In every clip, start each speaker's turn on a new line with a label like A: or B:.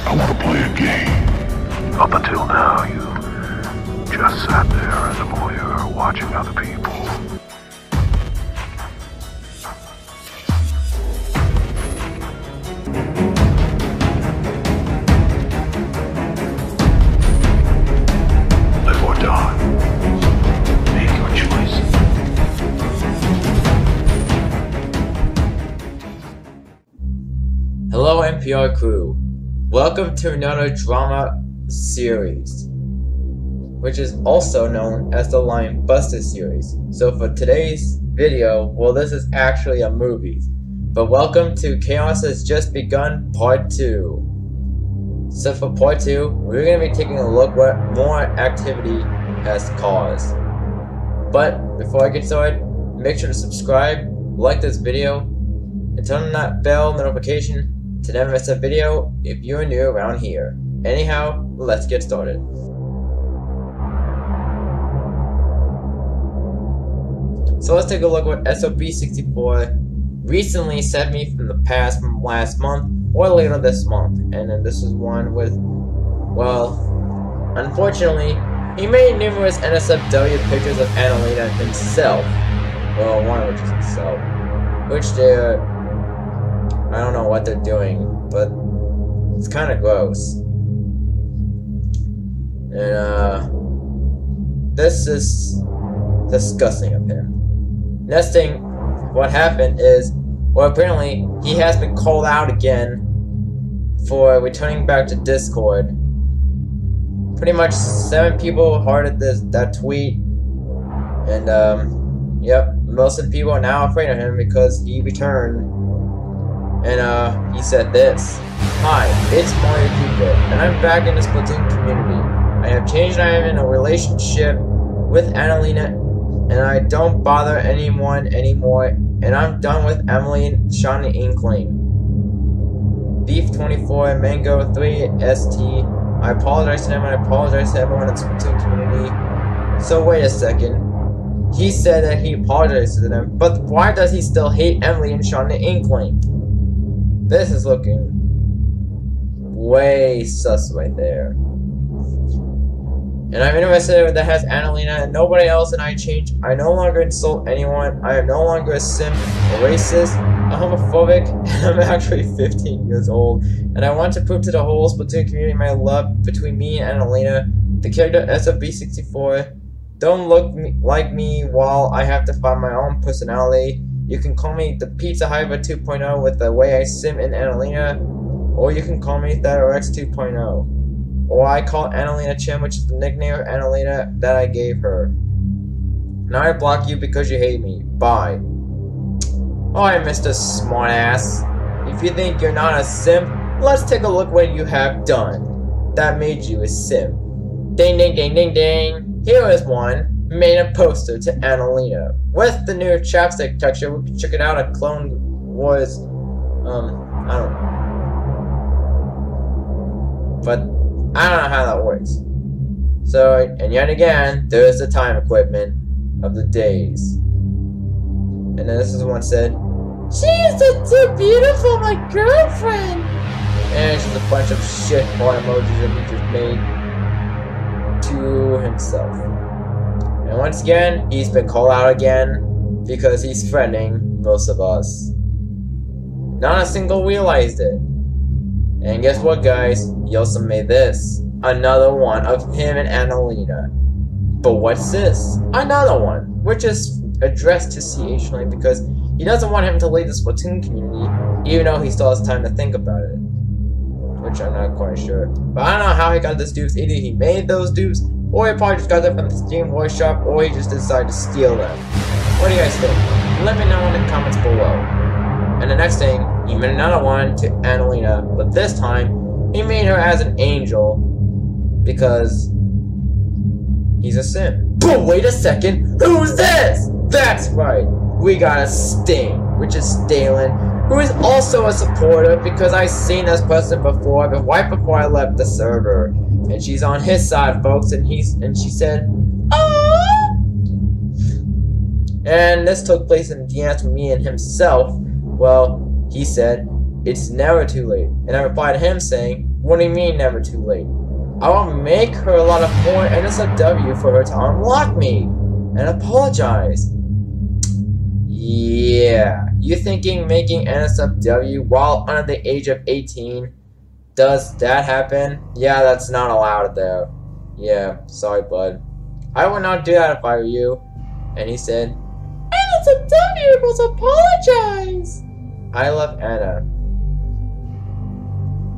A: I want to play a game. Up until now, you just sat there as a voyeur watching other people. Live or die. Make your choice.
B: Hello NPR crew. Welcome to another drama series, which is also known as the Lion Buster series. So for today's video, well, this is actually a movie. But welcome to Chaos Has Just Begun Part 2. So for Part 2, we're going to be taking a look what more activity has caused. But before I get started, make sure to subscribe, like this video, and turn on that bell notification to never miss a video if you're new around here. Anyhow, let's get started. So let's take a look at what SOB64 recently sent me from the past, from last month or later this month. And then this is one with, well, unfortunately, he made numerous NSFW pictures of Annalena himself. Well, one of which is himself. Which they're, I don't know what they're doing, but it's kind of gross. And this is disgusting of him. Next thing, what happened is, well, apparently he has been called out again for returning back to Discord. Pretty much 7 people hearted that tweet, and yep, most of the people are now afraid of him because he returned. And he said this: "Hi, it's Mario Cooper, and I'm back in the Splatoon community. I have changed. I am in a relationship with Annalena, and I don't bother anyone anymore. And I'm done with Emily and Shawnee Inkling. Beef24 Mango 3 ST. I apologize to them, and I apologize to everyone in the Splatoon community." So wait a second. He said that he apologized to them, but why does he still hate Emily and Shawnee Inkling? This is looking way sus right there. And I'm interested that has Annalena and nobody else, and I change. I no longer insult anyone. I am no longer a simp, a racist, a homophobic, and I'm actually 15 years old. And I want to prove to the whole Splatoon community my love between me and Annalena. The character SOB64. Don't look like me while I have to find my own personality. You can call me the Pizza Hiver 2.0 with the way I sim in Annalena, or you can call me ThetaRx 2.0. Or I call Annalena Chin, which is the nickname of Annalena that I gave her. Now I block you because you hate me. Bye. Alright, Mr. Smartass. If you think you're not a simp, let's take a look what you have done that made you a simp. Ding ding ding ding ding. Here is one. Made a poster to Annalena with the new chapstick texture. We can check it out at Clone Wars. I don't know, but I don't know how that works. So, and yet again, there's the time equipment of the days. And then this is one said, "She's so beautiful, my girlfriend." And it's just a bunch of shit heart emojis that he just made to himself. And once again, he's been called out again because he's friending most of us. Not a single realized it. And guess what, guys? He also made this. Another one of him and Annalena. But what's this? Another one, which is addressed to CH Lane because he doesn't want him to leave the Splatoon community, even though he still has time to think about it. Which I'm not quite sure. But I don't know how he got this dupes. Either he made those dupes, or he probably just got them from the Steam Workshop, or he just decided to steal them. What do you guys think? Let me know in the comments below. And the next thing, he made another one to Annalena, but this time, he made her as an angel, because he's a simp. But wait a second, who's this? That's right, we got a Sting, which is Stalin, who is also a supporter, because I've seen this person before, but right before I left the server. And she's on his side, folks, and she said, "Aww." And this took place in DMs with me and himself. Well, he said, it's never too late. And I replied to him saying, what do you mean never too late? I will make her a lot of more NSFW for her to unlock me and apologize. Yeah, you thinking making NSFW while under the age of 18? Does that happen? Yeah, that's not allowed there. Yeah, sorry, bud. I would not do that if I were you. And he said, NSFW must apologize. I love Anna.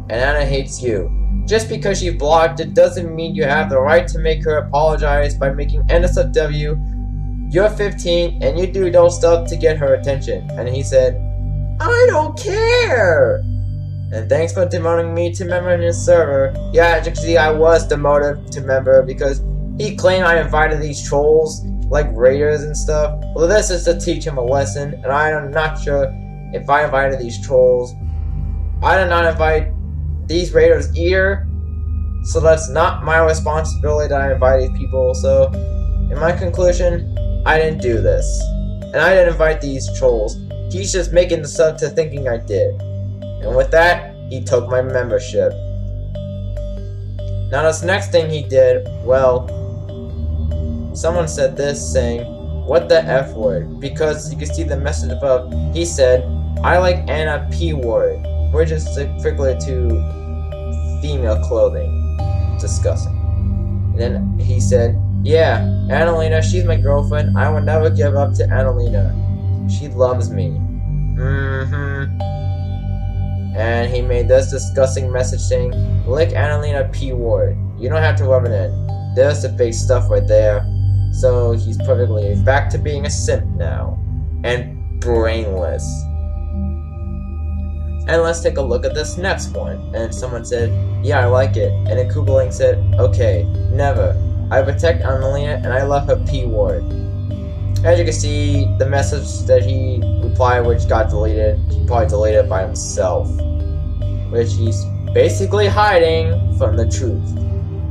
B: And Anna hates you. Just because she blocked it doesn't mean you have the right to make her apologize by making NSFW. You're 15 and you do adult stuff to get her attention. And he said, I don't care. And thanks for demoting me to member in his server. Yeah, as you can see, I was demoted to member because he claimed I invited these trolls, like raiders and stuff. Well, this is to teach him a lesson, and I'm not sure if I invited these trolls. I did not invite these raiders either, so that's not my responsibility that I invite these people. So, in my conclusion, I didn't do this. And I didn't invite these trolls. He's just making this up to thinking I did. And with that, he took my membership. Now this next thing he did, well, someone said this saying, what the F word? Because you can see the message above, he said, I like Anna P word, which is particular to female clothing. Disgusting. And then he said, yeah, Annalena, she's my girlfriend. I will never give up to Annalena. She loves me. And he made this disgusting message saying, lick Annalena P word. You don't have to rub it in. There's the big stuff right there. So he's perfectly back to being a simp now. And brainless. And let's take a look at this next one. And someone said, yeah, I like it. And then Kubeling said, okay, never. I protect Annalena and I love her P word. As you can see, the message that he replied, which got deleted, he probably deleted it by himself. Which he's basically hiding from the truth.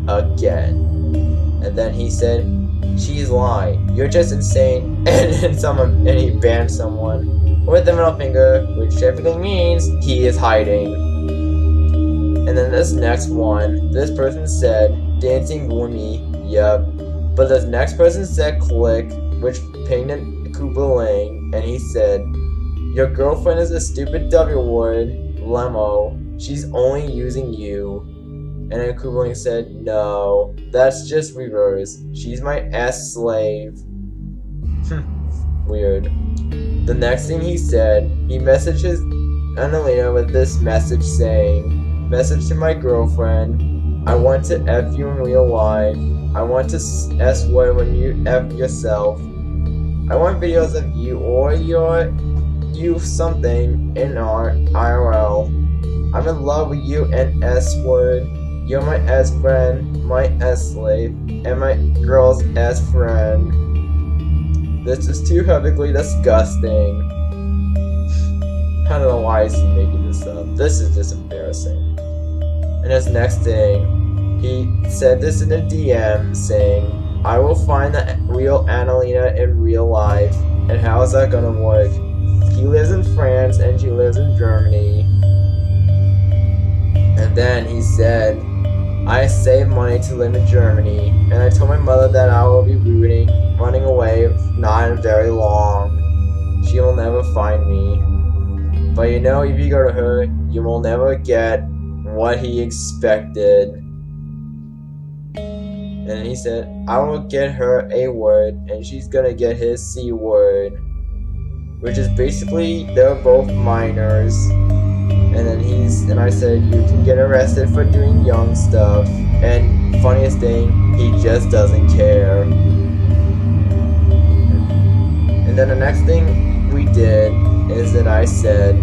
B: Again. And then he said, she's lying. You're just insane. And then he banned someone with the middle finger, which typically means he is hiding. And then this next one, this person said, dancing Woomy, yep. But this next person said click, which pinged in Kubeling, and he said, your girlfriend is a stupid W word, Lemo. She's only using you. And then Kubeling said, no, that's just reverse. She's my S slave. Weird. The next thing he said, he messages Annalena with this message saying, message to my girlfriend, I want to F you in real life. I want to S word when you F yourself. I want videos of you or you something in our IRL. I'm in love with you and S word. You're my S friend, my S slave, and my girl's S friend. This is too perfectly disgusting. I don't know why is he making this up. This is just embarrassing. And this next thing, he said this in a DM saying, I will find the real Annalena in real life. And how is that gonna work? He lives in France and she lives in Germany. And then he said, I saved money to live in Germany, and I told my mother that I will be running away, not very long. She will never find me. But you know, if you go to her, you will never get what he expected. And he said, I will get her a word, and she's gonna get his C word. Which is basically, they're both minors. And I said, you can get arrested for doing young stuff. And funniest thing, he just doesn't care. And then the next thing we did is that I said,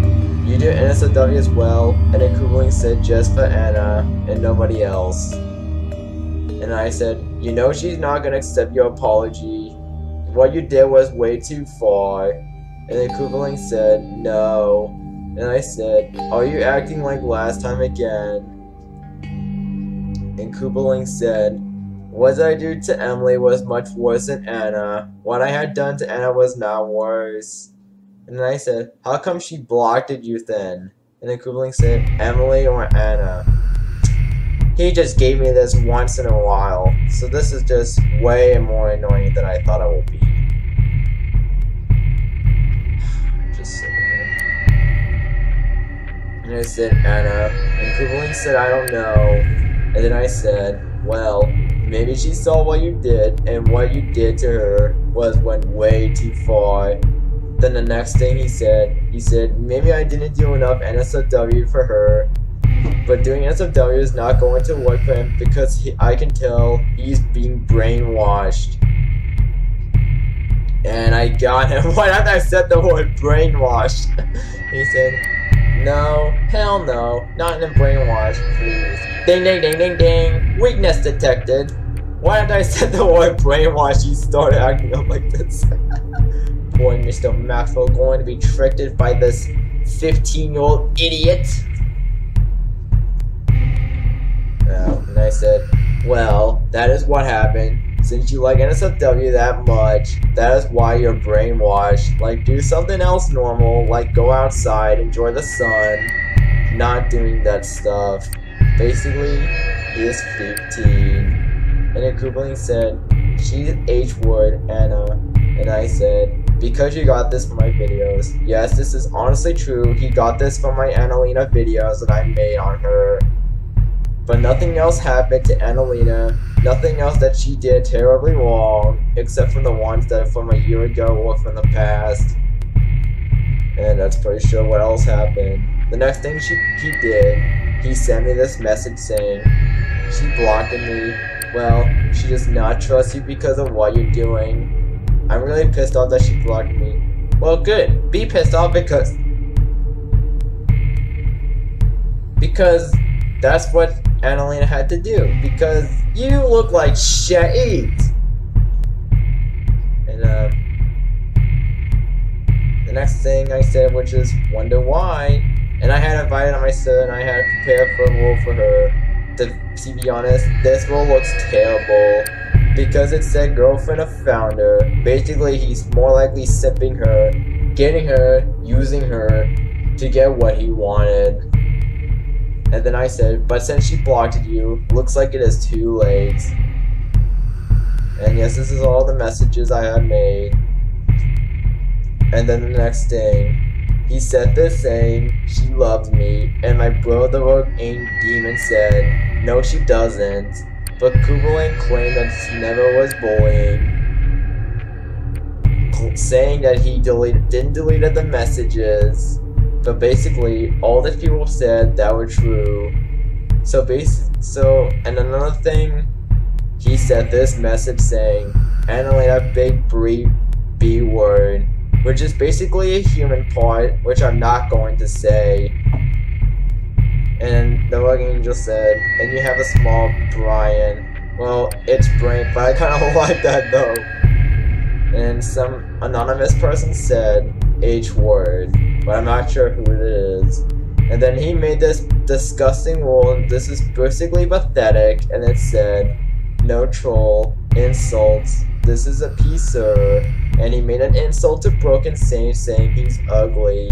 B: you do NSFW as well. And then Kubeling said, just for Anna and nobody else. And I said, you know she's not gonna accept your apology. What you did was way too far. And then Kubeling said, no. And I said, are you acting like last time again? And Kubeling said, what I did to Emily was much worse than Anna. What I had done to Anna was not worse. And then I said, how come she blocked you then? And And then Kubling said, Emily or Anna. He just gave me this once in a while, so this is just way more annoying than I thought it would be. Just sitting there. And I said, Anna. And Kubling said, I don't know. And then I said, well, maybe she saw what you did, and what you did to her went way too far. Then the next thing he said, maybe I didn't do enough NSFW for her, but doing NSFW is not going to work for him because I can tell he's being brainwashed. And I got him right after I said the word brainwashed. He said, no, hell no, not in brainwash, please. Ding ding ding ding ding, weakness detected. Right after I said the word brainwash, he started acting up like this. Boy, Mr. Maxwell going to be tricked by this 15-year-old idiot. And I said, well, that is what happened. Since you like NSFW that much, that is why you're brainwashed. Like, do something else normal, like go outside, enjoy the sun, not doing that stuff. Basically, he is 15. And then Kubling said, she's H-word, Anna. And I said, because you got this from my videos. Yes, this is honestly true. He got this from my Annalena videos that I made on her. But nothing else happened to Annalena. Nothing else that she did terribly wrong, except from the ones that are from a year ago or from the past. And that's pretty sure what else happened. The next thing he did, he sent me this message saying, she blocked me. Well, she does not trust you because of what you're doing. I'm really pissed off that she blocked me. Well, good. Be pissed off because that's what Annalena had to do. Because you look like shit. And the next thing I said, which is wonder why. And I had invited on my son, and I had prepared for a role for her. To be honest, this role looks terrible. Because it said girlfriend of founder. Basically, he's more likely simping her, getting her, using her to get what he wanted. And then I said, but since she blocked you, looks like it has 2 legs. And yes, this is all the messages I had made. And then the next thing, he said this saying, she loves me, and my brother ain't demon said, no she doesn't. But Kubling claimed that he never was bullying, saying that he didn't delete the messages. But basically, all the people said that were true. And another thing, he said this message saying, Annalena big B word, which is basically a human part, which I'm not going to say. And the Rug Angel said, and you have a small Brian. Well, it's brain, but I kind of like that though. And some anonymous person said H-word, but I'm not sure who it is. And then he made this disgusting rule, and this is basically pathetic, and it said, no troll, insults, this is a pisser. And he made an insult to Broken Sage saying he's ugly.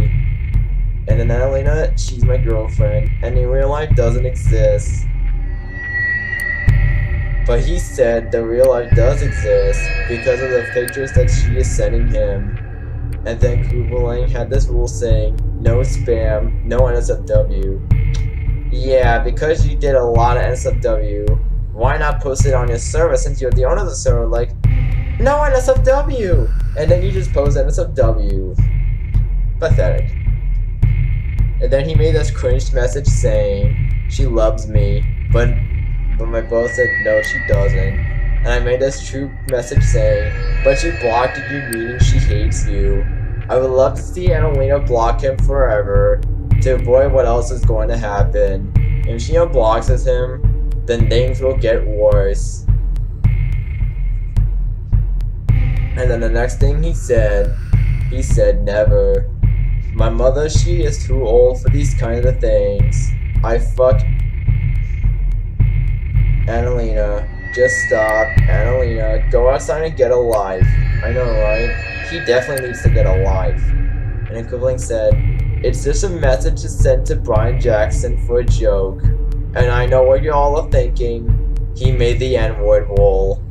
B: And then Annalena, she's my girlfriend, and in real life doesn't exist. But he said the real life does exist because of the pictures that she is sending him. And then Kubling had this rule saying, no spam, no NSFW. Yeah, because you did a lot of NSFW, why not post it on your server since you're the owner of the server? Like, no NSFW! And then you just post NSFW. Pathetic. And then he made this cringe message saying, she loves me, but my brother said, no, she doesn't. And I made this true message saying, but she blocked you, meaning she hates you. I would love to see Annalena block him forever, to avoid what else is going to happen. If she unblocks him, then things will get worse. And then the next thing he said never. My mother, she is too old for these kind of things. I fuck Annalena. Just stop. Annalena, go outside and get a life. I know, right? He definitely needs to get a life. And then Kubling said, It's just a message sent to Brian Jackson for a joke. And I know what you all are thinking. He made the N-word roll.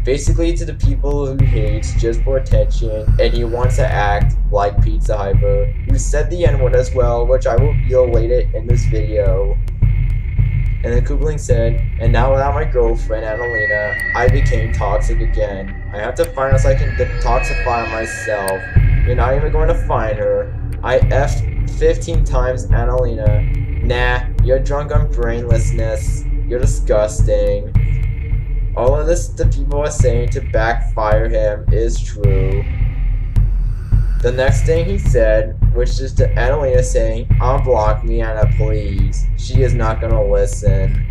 B: Basically to the people who hates just for attention, and he wants to act like Pizza Hyper, who said the N-word as well, which I will reveal later in this video. And then Koopaling said, and now without my girlfriend, Annalena, I became toxic again. I have to find her so I can detoxify myself. You're not even going to find her. I F'd 15 times Annalena. Nah, you're drunk on brainlessness. You're disgusting. All of this the people are saying to backfire him is true. The next thing he said, which is to Annalena saying, unblock me, Anna, please. She is not gonna listen.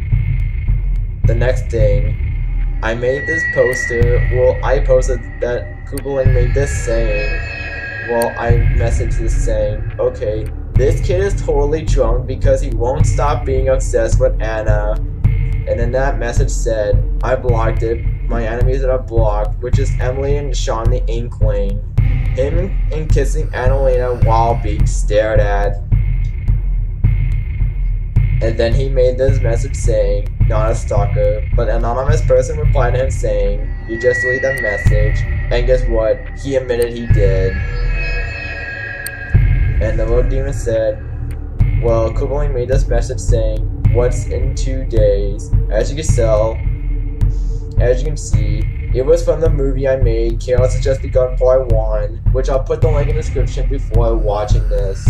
B: The next thing, I made this poster, well, I posted that Koopaling made this saying, well, I messaged this saying, okay, this kid is totally drunk because he won't stop being obsessed with Anna. And then that message said, I blocked it, my enemies that are blocked, which is Emily and Sean the Inkling. Him and kissing Annalena while being stared at. And then he made this message saying, not a stalker, but an anonymous person replied to him saying, you just delete the message, and guess what, he admitted he did. And the Road Demon said, well, Koopaling made this message saying, what's in 2 days? As you can see, it was from the movie I made, Chaos Has Just Begun Part 1, which I'll put the link in the description before watching this.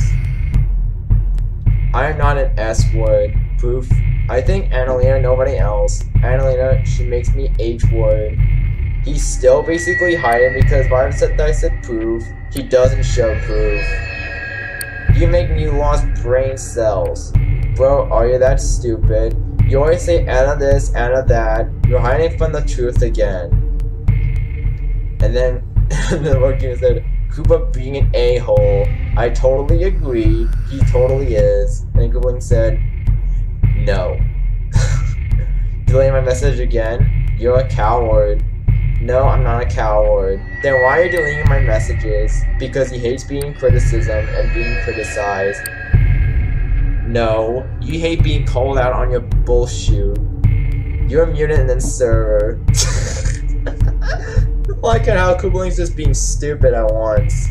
B: I am not an S-word. Proof. I think Annalena, nobody else. Annalena, she makes me H-word. He's still basically hiding because Byron said that I said proof. He doesn't show proof. You make me lost brain cells. Bro, are you that stupid? You always say Anna this, Anna that. You're hiding from the truth again. And then the working said, Koopa being an a-hole. I totally agree. He totally is. And then Koopaling said, no. Delaying my message again. You're a coward. No, I'm not a coward. Then why are you deleting my messages? Because he hates being criticism and being criticized. No, you hate being called out on your bullshit. You're a mutant and then server. Like how Koopaling's just being stupid at once.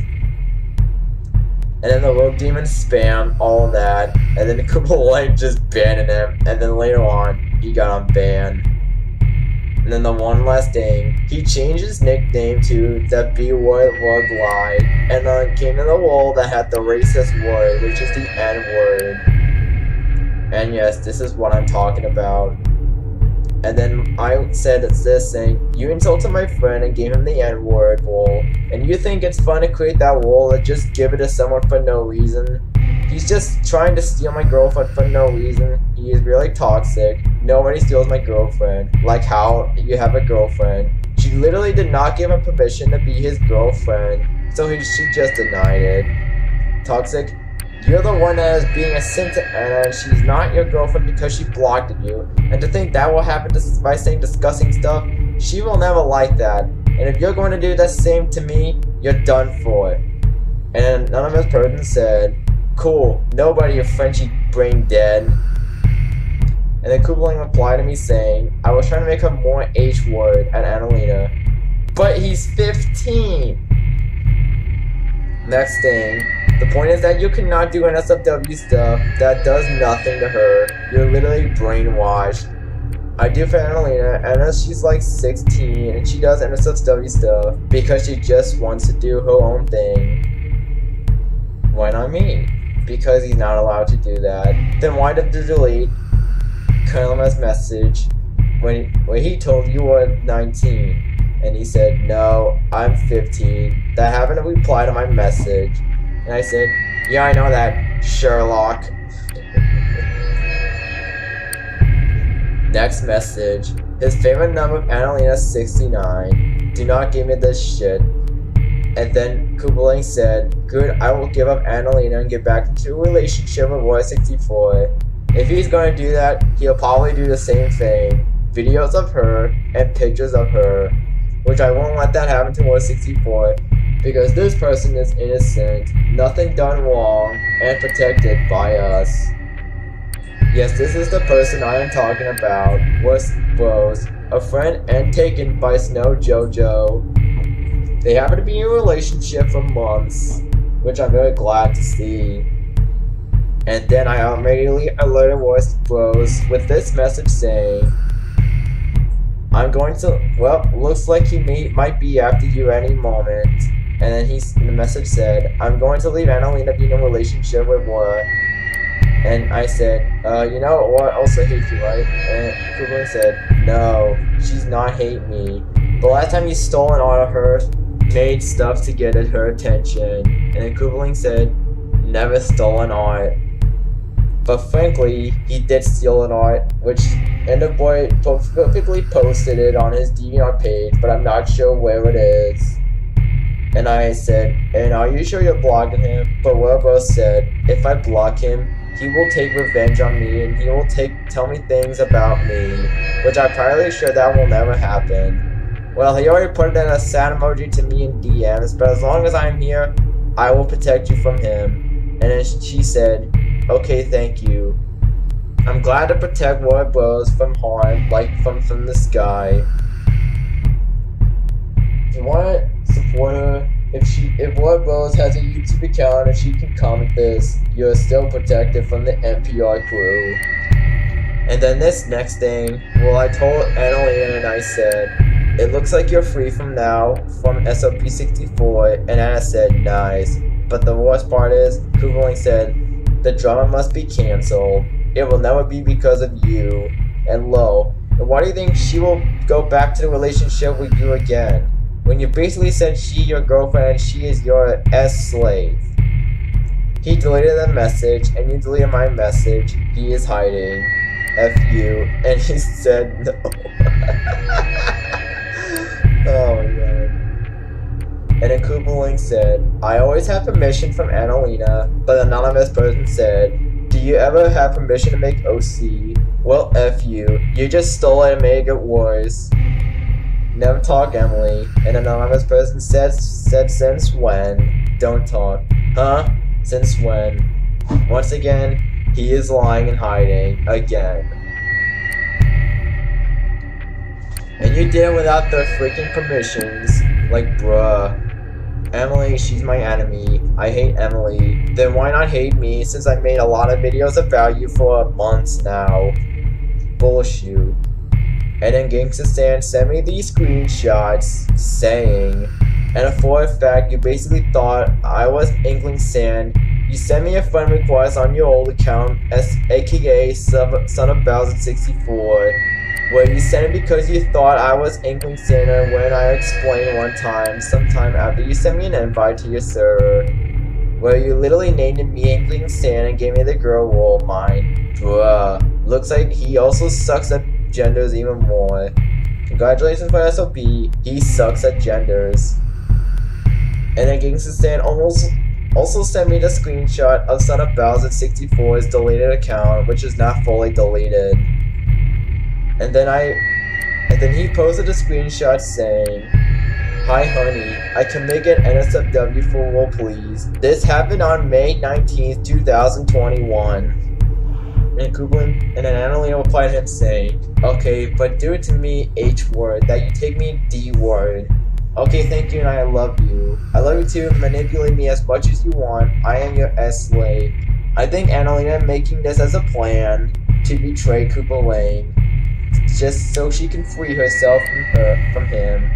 B: And then the Rogue Demon spam all that, and then Koopaling just banning him, and then later on, he got unbanned. And then the one last thing, he changed his nickname to the B-word Rug Lie, and then came to the wall that had the racist word, which is the N-word. And yes, this is what I'm talking about. And then I said this saying, you insulted my friend and gave him the N-word wall, and you think it's fun to create that wall and just give it to someone for no reason? He's just trying to steal my girlfriend for no reason. He is really toxic. Nobody steals my girlfriend. Like how you have a girlfriend. She literally did not give him permission to be his girlfriend, so she just denied it. Toxic. You're the one that is being a sin to Anna, and she's not your girlfriend because she blocked you. And to think that will happen by saying disgusting stuff, she will never like that. And if you're going to do the same to me, you're done for. And none of his person said, cool, nobody, your Frenchie brain dead. And then Koopaling replied to me saying, I was trying to make her more H-word at Annalena. But he's 15! Next thing, the point is that you cannot do NSFW stuff that does nothing to her. You're literally brainwashed. I do for Annalena. Anna, she's like 16 and she does NSFW stuff because she just wants to do her own thing. Why not me? Because he's not allowed to do that. Then why did you delete Kylama's message when he told you were 19? And he said, no, I'm 15. That happened to reply to my message. And I said, yeah, I know that, Sherlock. Next message. His favorite number of Annalena is 69. Do not give me this shit. And then Koopaling said, good, I will give up Annalena and get back into a relationship with Roy 64. If he's going to do that, he'll probably do the same thing. Videos of her and pictures of her. Which I won't let that happen to Roy 64. because this person is innocent, nothing done wrong, and protected by us. Yes, this is the person I am talking about, was Bros, a friend and taken by Snow Jojo. They happen to be in a relationship for months, which I'm very glad to see. And then I immediately alerted Voice Bros with this message saying, I'm going to, well, looks like he might be after you any moment. And then the message said, I'm going to leave Annalena being in a relationship with Wara. And I said, you know, Wara also hates you, right? And Kubling said, no, she's not hate me. The last time you stole an art of her, made stuff to get at her attention. And then Kubling said, never stole an art. But frankly, he did steal an art, which Enderboy perfectly posted it on his DeviantArt page, but I'm not sure where it is. And I said, and are you sure you're blocking him? But Werbo said, if I block him, he will take revenge on me, and he will tell me things about me, which I'm probably sure that will never happen. Well, he already put in a sad emoji to me in DMs, but as long as I'm here, I will protect you from him. And then she said, okay, thank you. I'm glad to protect Roy Bros from harm, like from the sky. If you want to support her, if Roy Bros has a YouTube account and she can comment this, you're still protected from the NPR crew. And then this next thing, well, I told Annalena and I said, it looks like you're free from now, from SOP64, and Anna said, nice. But the worst part is, Kubling said, the drama must be cancelled. It will never be because of you. And lo, why do you think she will go back to the relationship with you again? When you basically said she your girlfriend and she is your S-slave. He deleted the message and you deleted my message. He is hiding. F you. And he said no. Oh my god. And then Kubling said, I always have permission from Annalena, but an anonymous person said, do you ever have permission to make OC? Well, F you. You just stole it and made it worse. Never talk, Emily. And an anonymous person said since when? Don't talk. Huh? Since when? Once again, he is lying and hiding. Again. And you did it without their freaking permissions. Like, bruh. Emily, she's my enemy. I hate Emily. Then why not hate me since I made a lot of videos about you for months now? Bullshit. And then Gangsta Stan sent me these screenshots saying, and for a fact, you basically thought I was Inkling Sand. You sent me a friend request on your old account, aka Son of Bowser64. Where you sent it because you thought I was Inkling Santa when I explained one time, sometime after you sent me an invite to your server. Where you literally named me Inkling Santa and gave me the girl role mine. Bruh. Looks like he also sucks at genders even more. Congratulations for SOP, he sucks at genders. And then Gangsta Stan also sent me the screenshot of Son of Bowser64's deleted account, which is not fully deleted. And then he posted a screenshot saying, hi honey, I can make an NSFW for role please. This happened on May 19th, 2021. And Kubling and then Annalena replied to him saying, okay, but do it to me H word, that you take me D word. Okay, thank you and I love you. I love you too, manipulate me as much as you want. I am your S-slave. I think Annalena making this as a plan to betray Kubling. Just so she can free herself from him.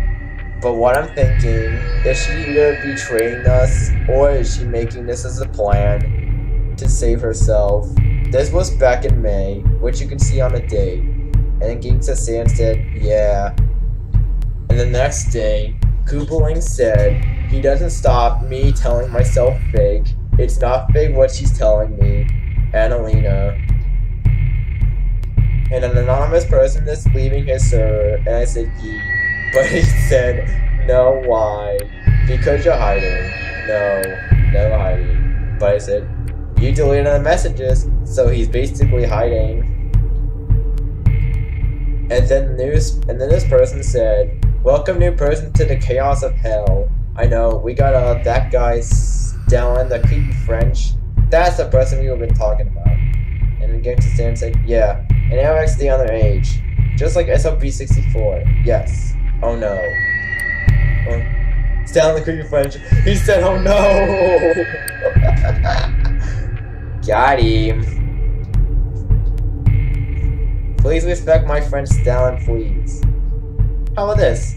B: But what I'm thinking, is she either betraying us, or is she making this as a plan to save herself? This was back in May, which you can see on the date. And then Gangsta Stan said, yeah. And the next day, Kubling said, he doesn't stop me telling myself fake. It's not fake what she's telling me. Annalena. And an anonymous person is leaving his server, and I said, yee. But he said, no, why? Because you're hiding. No, never hiding. But I said, you deleted the messages, so he's basically hiding. And then this person said, welcome new person to the chaos of hell. I know, we got that guy Stellan, the creepy French. That's the person we've been talking about. And then get to stand and say, yeah, and Eric's the underage. Just like SLB64. Yes. Oh no. Oh. Stellan, the creepy French. He said, oh no! Got him. Please respect my friend Stellan, please. How about this?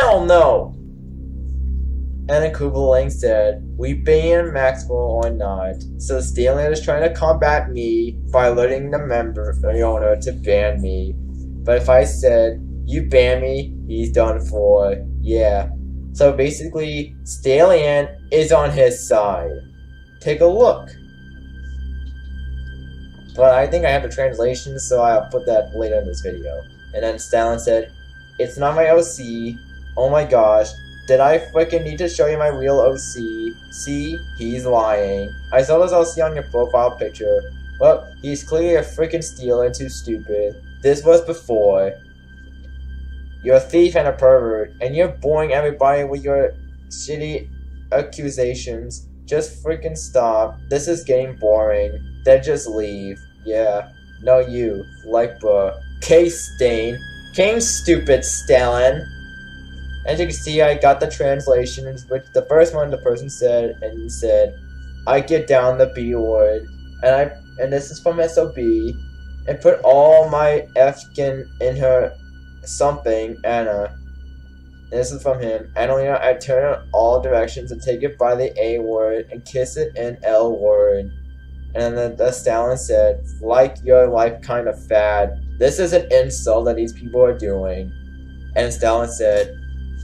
B: Hell no! And then Kubeling said, we ban Maxwell or not. So Stellan is trying to combat me by letting the owner to ban me. But if I said, you ban me, he's done for. Yeah. So basically, Stellan is on his side. Take a look. But I think I have the translation, so I'll put that later in this video. And then Stellan said, it's not my OC. Oh my gosh. Did I freaking need to show you my real OC? See? He's lying. I saw this OC on your profile picture. Well, he's clearly a freaking stealer and too stupid. This was before. You're a thief and a pervert, and you're boring everybody with your shitty accusations. Just freaking stop. This is getting boring. Then just leave. Yeah. No, you. Like, bruh. K-Stain. Came stupid, Stellan. As you can see, I got the translations, which the first one the person said, and he said, I get down the B word, and this is from SOB, and put all my Fkin in her something, Anna. And this is from him. Annalena, I turn in all directions and take it by the A word and kiss it in L word. And then the Stellan said, like your life kind of fad. This is an insult that these people are doing. And Stellan said,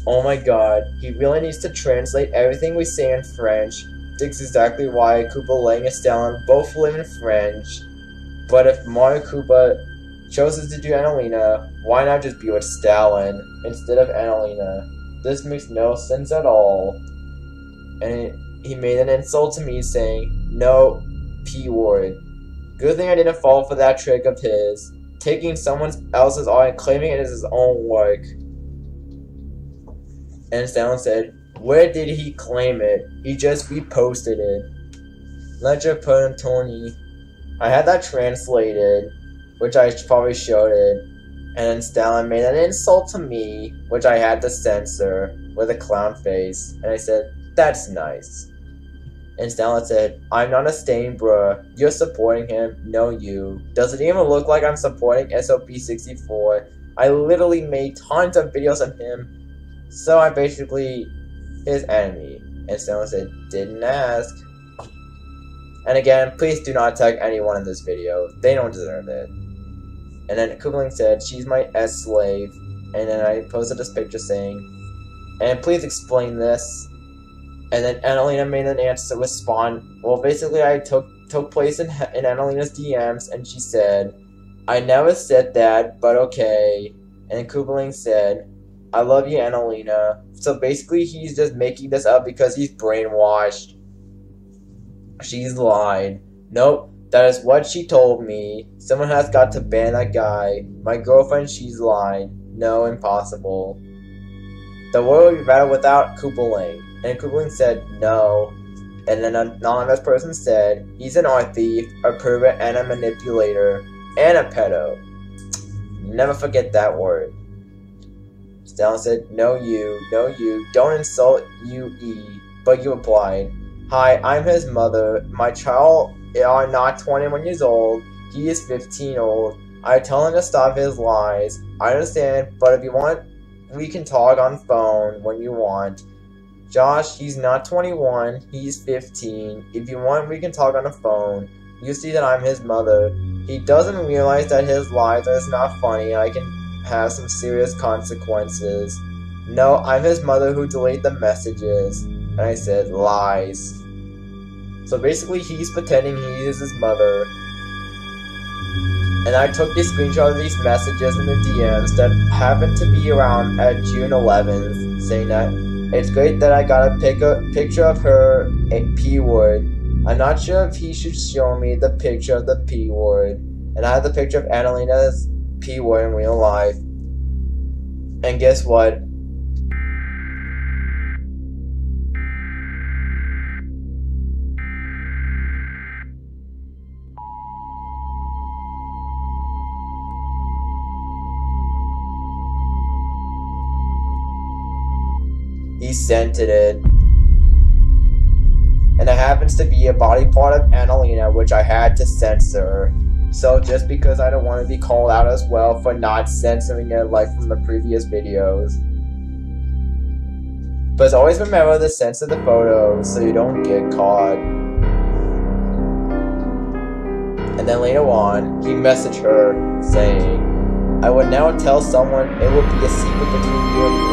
B: oh my god, he really needs to translate everything we say in French. That's exactly why Koopa Lang and Stellan both live in French. But if Mario Koopa chooses to do Annalena, why not just be with Stellan instead of Annalena? This makes no sense at all. And he made an insult to me saying, no P word. Good thing I didn't fall for that trick of his. Taking someone else's art and claiming it as his own work. And Stellan said, where did he claim it? He just reposted it. Ledger put Tony. I had that translated, which I probably showed it. And then Stellan made an insult to me, which I had to censor, with a clown face. And I said, that's nice. And Stellan said, I'm not a stain, bruh. You're supporting him. No, you. Does it even look like I'm supporting SOP64? I literally made tons of videos of him. So I'm basically his enemy. And Stellan said, didn't ask. And again, please do not tag anyone in this video. They don't deserve it. And then Kubeling said, she's my S-slave. And then I posted this picture saying, and please explain this. And then Annalena made an answer to respond. Well, basically I took place in Annalena's DMs, and she said, I never said that, but okay. And Kubeling said, I love you, Annalena. So basically, he's just making this up because he's brainwashed. She's lied. Nope, that is what she told me. Someone has got to ban that guy. My girlfriend, she's lied. No, impossible. The world would be better without Kubeling. And Kubeling said no. And then an anonymous person said, he's an art thief, a pervert, and a manipulator, and a pedo. Never forget that word. Stellan said, no you, don't insult UE. But you replied, hi, I'm his mother. My child are not 21 years old. He is 15 old. I tell him to stop his lies. I understand, but if you want, we can talk on phone when you want. Josh, he's not 21. He's 15. If you want, we can talk on the phone. You see that I'm his mother. He doesn't realize that his lies are not funny. I can have some serious consequences. No, I'm his mother who deleted the messages. And I said, lies. So basically, he's pretending he is his mother. And I took a screenshot of these messages in the DMs that happened to be around at June 11th, saying that it's great that I got a picture of her P word. I'm not sure if he should show me the picture of the P word. And I had the picture of Annalena's P word in real life. And guess what? censored it. And it happens to be a body part of Annalena, which I had to censor. So just because I don't want to be called out as well for not censoring it like from the previous videos. But always remember to censor the photos so you don't get caught. And then later on, he messaged her saying, I would now tell someone it will be a secret between you and me.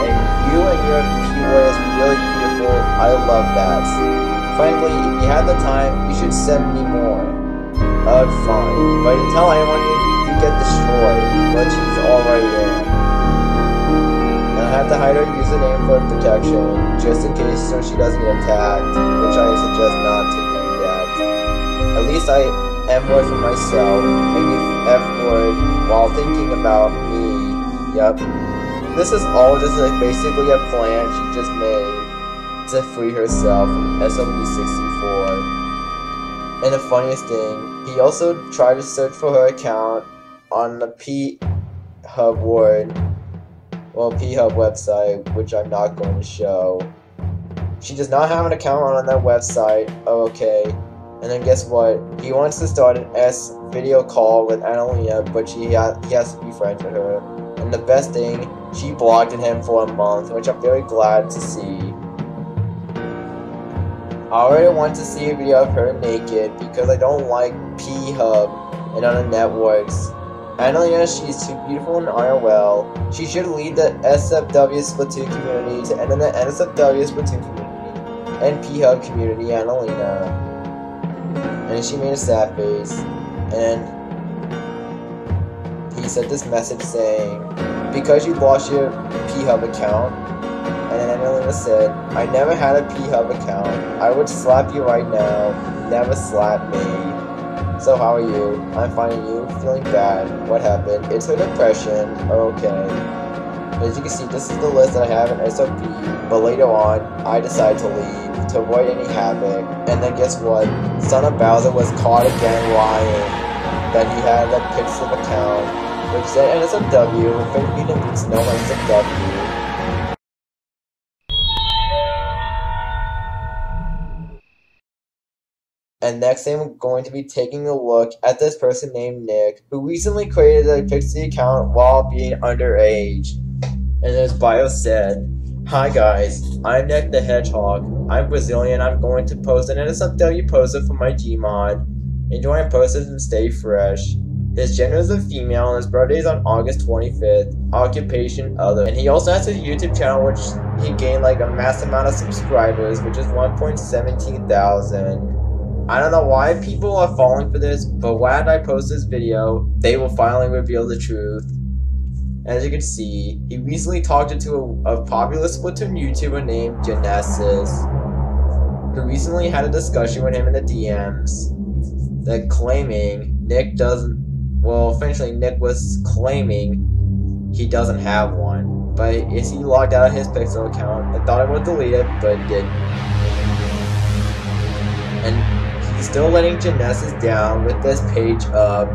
B: And your PUA is really beautiful. I love that. Frankly, if you had the time, you should send me more. Fine. But you tell anyone you get destroyed, but she's already in. And I have to hide her username for protection, just in case so she doesn't get attacked, which I suggest not to do yet. At least I M-word for myself, and use F-word while thinking about me. Yup. This is all just basically a plan she just made to free herself from SLB-64. And the funniest thing, he also tried to search for her account on the P-Hub website, which I'm not going to show. She does not have an account on that website. Oh, okay. And then guess what? He wants to start an video call with Annalena, but he has to be friends with her. And the best thing, she blocked him for a month, which I'm very glad to see. I already want to see a video of her naked because I don't like P-Hub and other networks. Annalena, she's too beautiful in IRL. She should lead the SFW Splatoon community to enter the NSFW Splatoon community and P-Hub community, Annalena. And she made a sad face. And he sent this message saying, because you lost your P-Hub account. And then Annalena said, I never had a P-Hub account. I would slap you right now. Never slap me. So how are you? I'm fine, and you? Feeling bad. What happened? It's her depression. Okay. As you can see, this is the list that I have in SOP. But later on, I decided to leave to avoid any havoc. And then guess what? Son of Bowser was caught again lying that he had a Pixel account, which said NSFW, but frankly means no NSFW. And next I'm going to be taking a look at this person named Nick, who recently created a Pixie account while being underage. And his bio said, Hi guys, I'm Nick the Hedgehog. I'm Brazilian. I'm going to post an NSFW poster for my Gmod. Enjoy my posters and stay fresh. His gender is a female and his birthday is on August 25th. Occupation other. And he also has a YouTube channel which he gained like a mass amount of subscribers, which is 1.17 thousand. I don't know why people are falling for this, but when I post this video, they will finally reveal the truth. As you can see, he recently talked to a popular Splatoon YouTuber named Genesis, who recently had a discussion with him in the DMs, that claiming Nick doesn't, well, eventually Nick was claiming he doesn't have one, but is he logged out of his Pixel account and thought it would delete it, but didn't. And he's still letting Genesis down with this page up.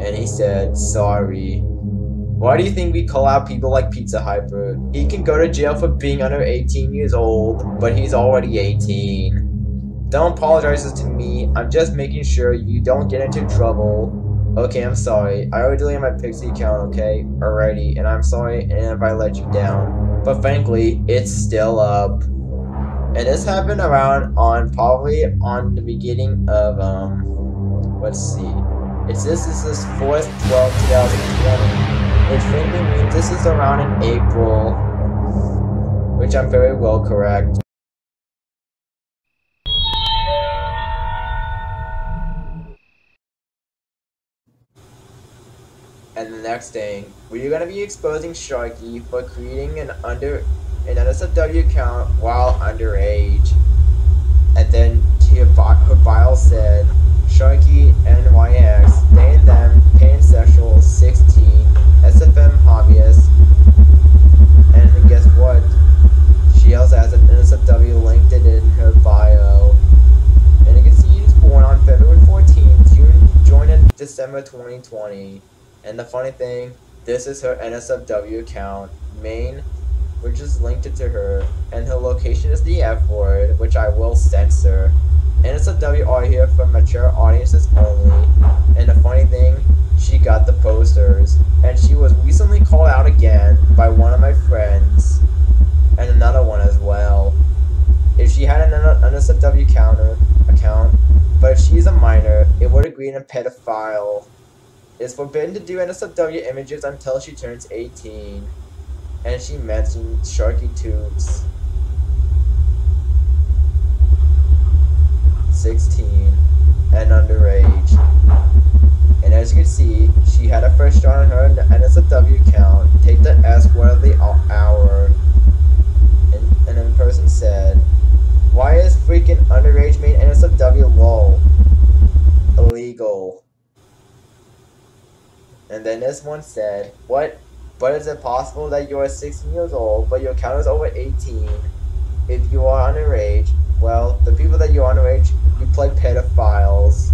B: And he said, sorry. Why do you think we call out people like Pizza Hyper? He can go to jail for being under 18 years old, but he's already 18. Don't apologize to me. I'm just making sure you don't get into trouble. Okay, I'm sorry. I already deleted my Pixie account, okay? Alrighty, and I'm sorry if I let you down. But frankly, it's still up. And this happened around probably on the beginning of, let's see. This is 4th, 12, 2020. Which frankly means this is around in April. Which I'm very well correct. And the next thing, we're gonna be exposing Sharky for creating an NSFW account while underage. And then her bio said, Sharky NYX, they and them, pansexual, 16, SFM hobbyist. And guess what? She also has an NSFW linked in her bio. And you can see he was born on February 14th, joined in December 2020. And the funny thing, this is her NSFW account, main which is linked to her, and her location is the F word, which I will censor. NSFW are here for mature audiences only, and the funny thing, she got the posters, and she was recently called out again by one of my friends, and another one as well. If she had an NSFW account, but if she's a minor, it would agree in a pedophile. It's forbidden to do NSFW images until she turns 18, and she mentioned Sharky Tubes. 16 and underage. And as you can see, she had a first shot on her NSFW account. Take the S word of the hour. And then the person said, "Why is freaking underage made NSFW lol? Illegal." And then this one said, "What? But is it possible that you are 16 years old, but your account is over 18? If you are underage, well, the people that you're underage, you play pedophiles."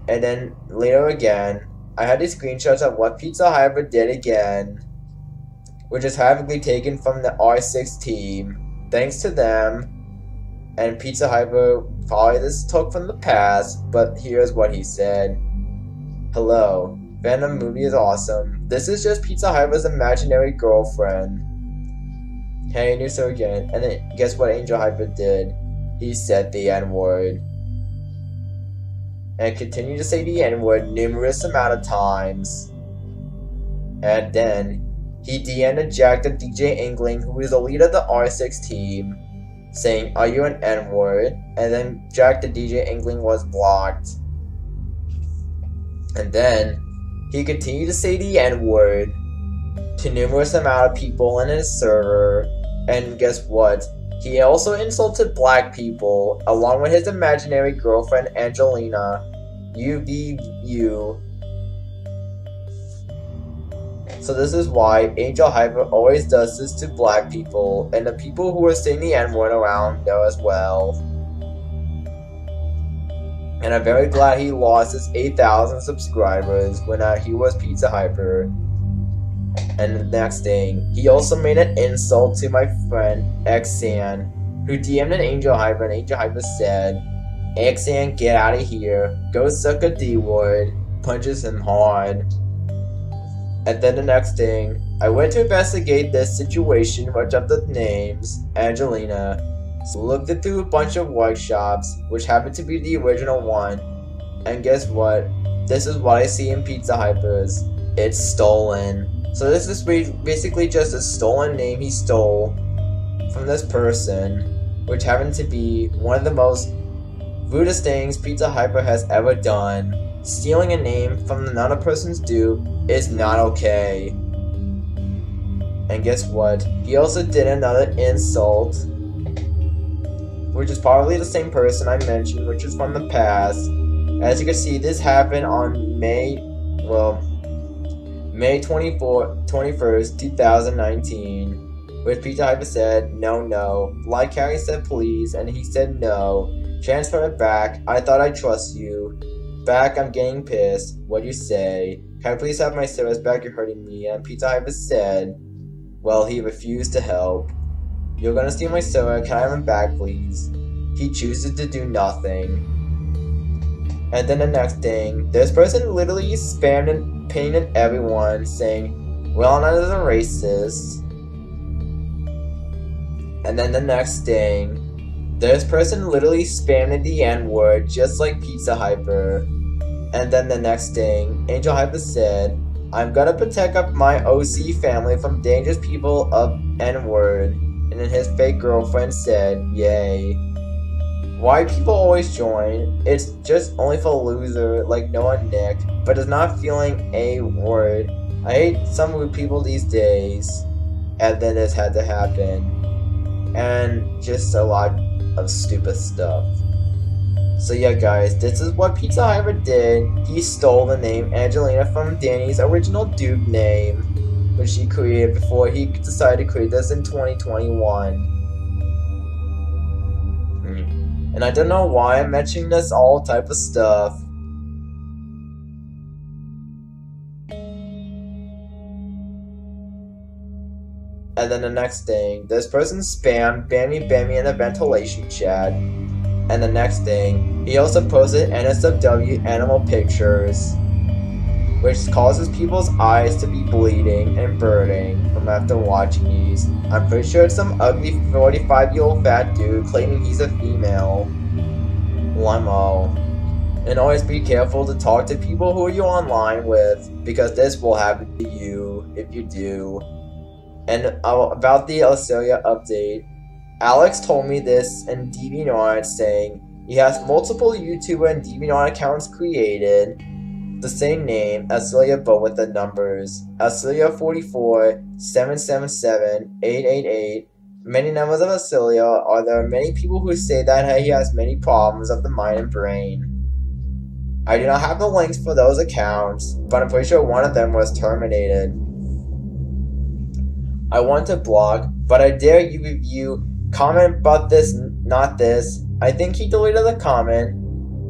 B: And then later again, I had these screenshots of what Pizza Hyper did again, which is heavily taken from the R6 team. Thanks to them, and Pizza Hyper probably this took from the past, but here's what he said. "Hello, Venom movie is awesome. This is just Pizza Hyper's imaginary girlfriend. Hey, new so again." And then guess what Angel Hyper did? He said the N-word. And continued to say the N-word numerous amount of times. And then he DM'd Jack the DJ Ingling, who is the leader of the R6 team, saying, "Are you an N-word?" And then Jack the DJ Ingling was blocked. And then he continued to say the N-word to numerous amount of people in his server. And guess what? He also insulted black people, along with his imaginary girlfriend Angelina. You. So this is why Angel Hyper always does this to black people, and the people who are saying the N-word around there as well. And I'm very glad he lost his 8,000 subscribers when he was Pizza Hyper. And the next thing, he also made an insult to my friend Xan, who DM'd an Angel Hyper, and Angel Hyper said, "Xan, get out of here. Go suck a D-word." Punches him hard. And then the next thing, I went to investigate this situation, which of the names, Angelina, looked through a bunch of workshops, which happened to be the original one. And guess what? This is what I see in Pizza Hypers. It's stolen. So this is basically just a stolen name he stole from this person, which happened to be one of the most rudest things Pizza Hyper has ever done. Stealing a name from another person's dupe is not okay. And guess what? He also did another insult, which is probably the same person I mentioned, which is from the past. As you can see, this happened on May 21st, 2019, which Pizza Hyper said, no. Like Harry said, please, and he said no. Transfer it back. I thought I'd trust you. Back, I'm getting pissed. What do you say? Can I please have my service back? You're hurting me. And Pizza Hyper said, well, he refused to help. You're gonna steal my server. Can I have him back, please? He chooses to do nothing. And then the next thing, this person literally spammed and painted everyone, saying, well, none is a racist. And then the next thing, this person literally spammed the N-word, just like Pizza Hyper. And then the next thing, Angel Hyper said, I'm gonna protect up my OC family from dangerous people of N-word. And then his fake girlfriend said, yay. Why people always join? It's just only for a loser like Noah Nick, but it's not feeling a word. I hate some rude people these days. And then this had to happen. And just a lot of stupid stuff. So yeah guys, this is what Pizza Hyper did. He stole the name Angelina from Danny's original dude name, which he created before he decided to create this in 2021. And I don't know why I'm mentioning this all type of stuff. And then the next thing, this person spammed banned me in the ventilation chat. And the next thing, he also posted NSFW animal pictures, which causes people's eyes to be bleeding and burning from after watching these. I'm pretty sure it's some ugly 45-year-old fat dude claiming he's a female. Limo. And always be careful to talk to people who you're online with, because this will happen to you if you do. And about the Australia update, Alex told me this in DeviantArt, saying he has multiple YouTuber and DeviantArt accounts created, the same name, Australia, but with the numbers. Australia 44, 777, 888. Many numbers of Australia. Are there many people who say that he has many problems of the mind and brain? I do not have the links for those accounts, but I'm pretty sure one of them was terminated. I want to blog, but I dare you review, comment about this, not this. I think he deleted the comment,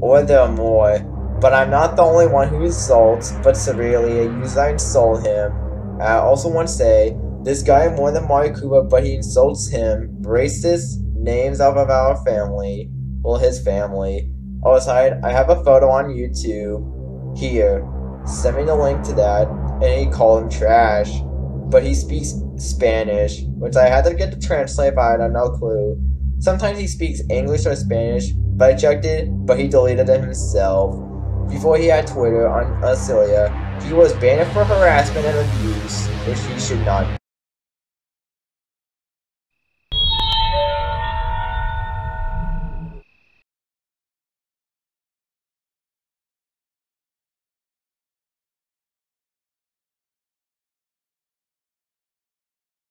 B: or there are more, but I'm not the only one who insults, but severely, a user insult him. I also want to say, this guy more than Mario Kuba, but he insults him, racist names of our family, well, his family. Oh, aside, I have a photo on YouTube, here, send me the link to that, and he called him trash. But he speaks Spanish, which I had to get to translate, but I had no clue. Sometimes he speaks English or Spanish, but I checked it, but he deleted it himself. Before he had Twitter on Australia, he was banned for harassment and abuse, which he should not.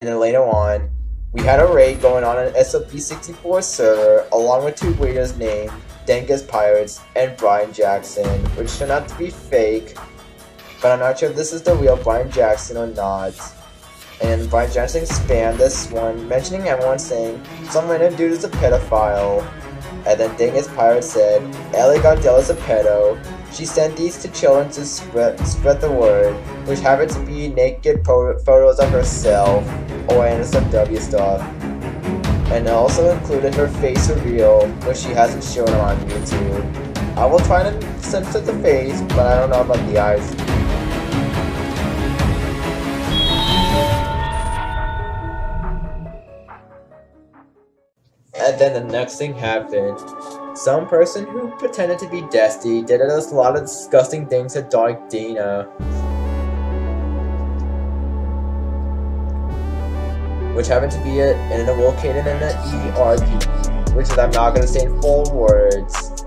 B: And then later on, we had a raid going on an SOP64 server, along with two waiters named Dengus Pirates and Brian Jackson, which turned out to be fake, but I'm not sure if this is the real Brian Jackson or not. And Brian Jackson spammed this one, mentioning everyone, saying some random dude is a pedophile. And then Dingus Pirate said, Ellie Gardell is a pedo. She sent these to children to spread the word, which happened to be naked photos of herself, or NSFW stuff. And it also included her face reveal, which she hasn't shown on YouTube. I will try to censor the face, but I don't know about the eyes. And then the next thing happened. Some person who pretended to be Dusty did a lot of disgusting things to Dark Dina, which happened to be located in an ERP, which is, I'm not going to say in full words.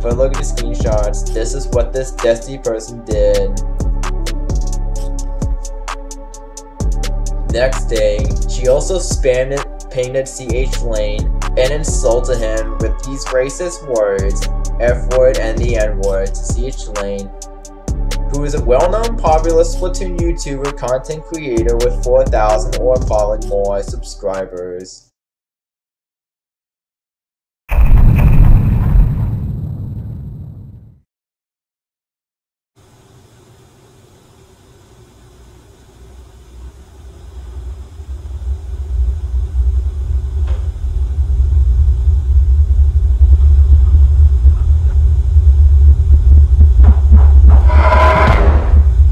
B: But look at the screenshots. This is what this Dusty person did. Next day, she also spammed it, painted CH Lane, and insulted him with these racist words, F-word and the N-word, to CH Lane, who is a well-known popular Splatoon YouTuber content creator with 4,000 or probably more subscribers.